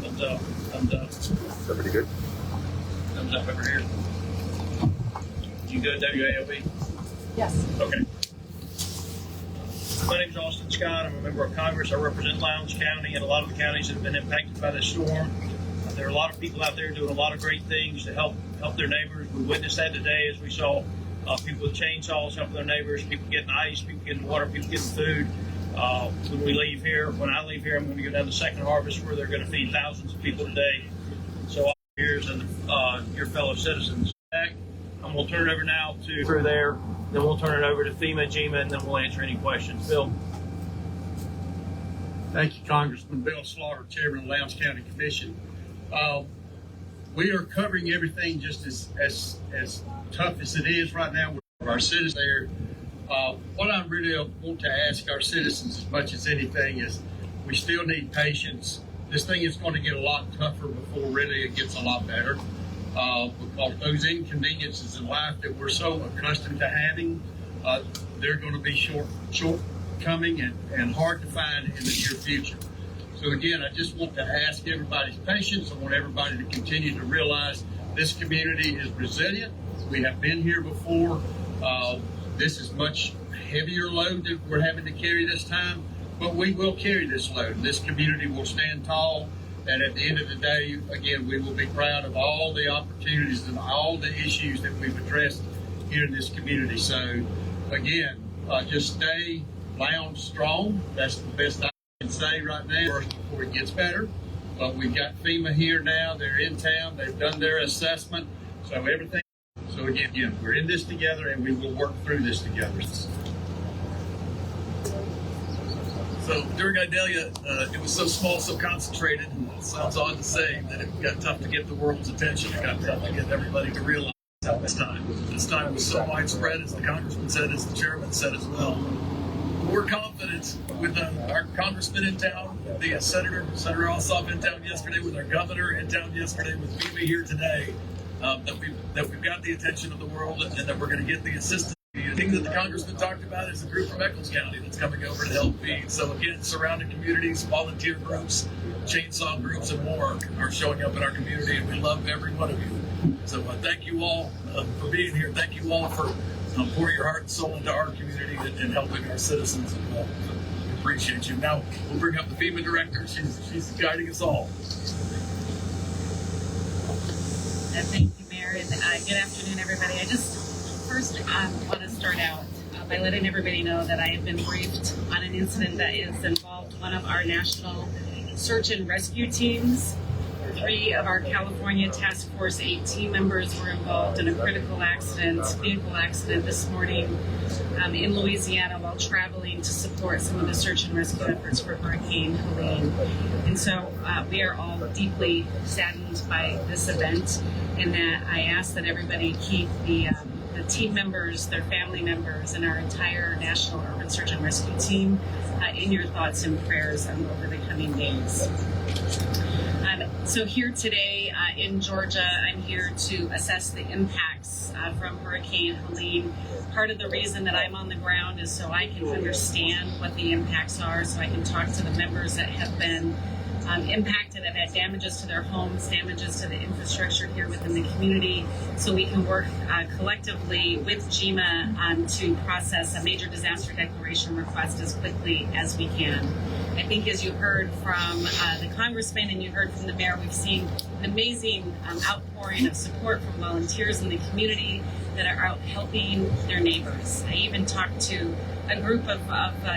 Thumbs up. Thumbs up. Is that pretty good? Thumbs up over here. You good, WALB? Yes. Okay. My name is Austin Scott. I'm a member of Congress. I represent Lowndes County and a lot of the counties that have been impacted by this storm. There are a lot of people out there doing a lot of great things to help their neighbors. We witnessed that today as we saw people with chainsaws helping their neighbors, people getting ice, people getting water, people getting food. When I leave here, I'm going to go down to Second Harvest where they're going to feed thousands of people today. So all ears and your fellow citizens. I'm going to turn it over now to through there. Then we'll turn it over to FEMA, GMA, and then we'll answer any questions. Bill. Thank you, Congressman Bill Slaughter, Chairman of the Lowndes County Commission. We are covering everything just as tough as it is right now with our citizens there. What I really want to ask our citizens as much as anything is we still need patience. This thing is going to get a lot tougher before really it gets a lot better. Because those inconveniences in life that we're so accustomed to having, they're going to be shortcoming and hard to find in the near future. So again, I just want to ask everybody's patience. I want everybody to continue to realize this community is resilient. We have been here before. This is much heavier load that we're having to carry this time, but we will carry this load. This community will stand tall. And at the end of the day, again, we will be proud of all the opportunities and all the issues that we've addressed here in this community. So, again, just stay Lowndes strong. That's the best I can say right now before it gets better. But we've got FEMA here now. They're in town. They've done their assessment. So everything. So, again, we're in this together, and we will work through this together. So during Idalia, it was so small, so concentrated, and it sounds odd to say that it got tough to get the world's attention. It got tough to get everybody to realize how this time. This time was so widespread, as the Congressman said, as the Chairman said as well. We're confident with our Congressman in town, the Senator Ossoff in town yesterday, with our Governor in town yesterday, with FEMA here today, that we've got the attention of the world and that we're going to get the assistance. The thing that the Congressman talked about is a group from Eccles County that's coming over to help feed. So again, surrounding communities, volunteer groups, chainsaw groups, and more are showing up in our community, and we love every one of you. So thank you all for being here. Thank you all for pouring your heart and soul into our community and helping our citizens. We appreciate you. Now we'll bring up the FEMA Director. She's guiding us all. Thank you, Mayor, and good afternoon, everybody. I just first want to start out by letting everybody know that I have been briefed on an incident that has involved one of our national search and rescue teams. 3 of our California Task Force 8 team members were involved in a critical vehicle accident this morning in Louisiana while traveling to support some of the search and rescue efforts for Hurricane Helene. And so we are all deeply saddened by this event, and that I ask that everybody keep the team members, their family members, and our entire National Urban Search and Rescue team in your thoughts and prayers over the coming days. So here today in Georgia, I'm here to assess the impacts from Hurricane Helene. Part of the reason that I'm on the ground is so I can understand what the impacts are, so I can talk to the members that have been impacted, have had damages to their homes, damages to the infrastructure here within the community, so we can work collectively with GMA to process a major disaster declaration request as quickly as we can. I think as you heard from the Congressman and you heard from the Mayor, we've seen an amazing outpouring of support from volunteers in the community that are out helping their neighbors. I even talked to a group of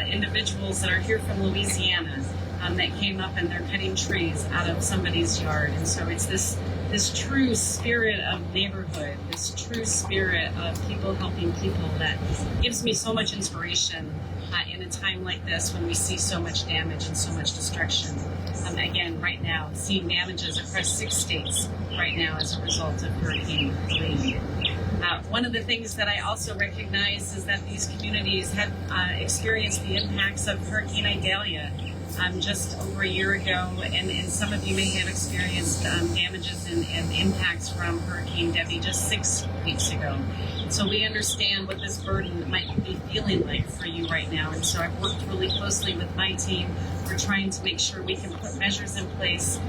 individuals that are here from Louisiana that came up and they're cutting trees out of somebody's yard. And so it's this true spirit of neighborhood, this true spirit of people helping people that gives me so much inspiration in a time like this when we see so much damage and so much destruction. Again, right now, seeing damages across 6 states right now as a result of Hurricane Helene. One of the things that I also recognize is that these communities have experienced the impacts of Hurricane Idalia just over a year ago, and some of you may have experienced damages and impacts from Hurricane Debbie just 6 weeks ago. So we understand what this burden might be feeling like for you right now. And so I've worked really closely with my team. We're trying to make sure we can put measures in place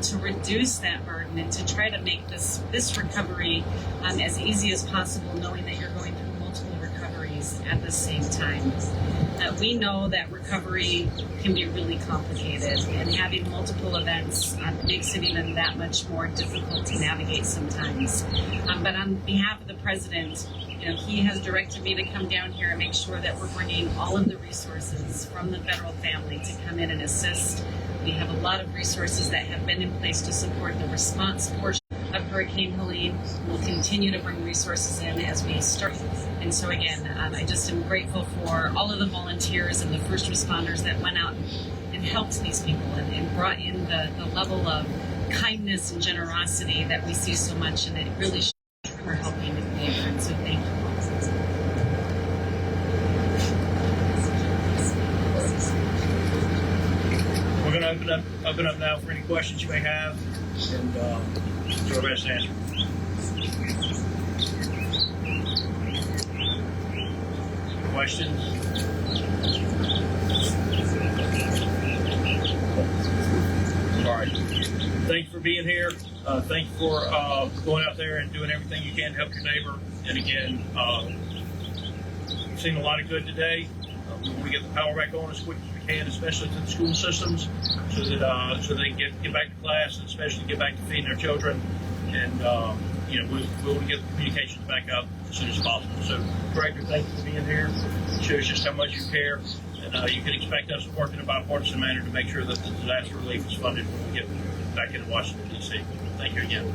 to reduce that burden and to try to make this recovery as easy as possible, knowing that you're going through multiple recoveries at the same time. We know that recovery can be really complicated, and having multiple events makes it even that much more difficult to navigate sometimes. But on behalf of the president, he has directed me to come down here and make sure that we're bringing all of the resources from the federal family to come in and assist. We have a lot of resources that have been in place to support the response portion of Hurricane Helene. We'll continue to bring resources in as we start. And so again, I just am grateful for all of the volunteers and the first responders that went out and helped these people and brought in the level of kindness and generosity that we see so much, and it really shows for helping the neighborhood. So thank you. We're going to open up now for any questions you may have, and do our best to answer. Questions? All right. Thank you for being here. Thank you for going out there and doing everything you can to help your neighbor. And again, we've seen a lot of good today. We get the power back on as quick as we can, especially to the school systems, so they can get back to class, and especially get back to feeding their children. And we'll get the communications back up as soon as possible. So, Director, thank you for being here. It shows just how much you care, and you can expect us to work in a bipartisan manner to make sure that the disaster relief is funded when we get back into Washington, D.C. Thank you again.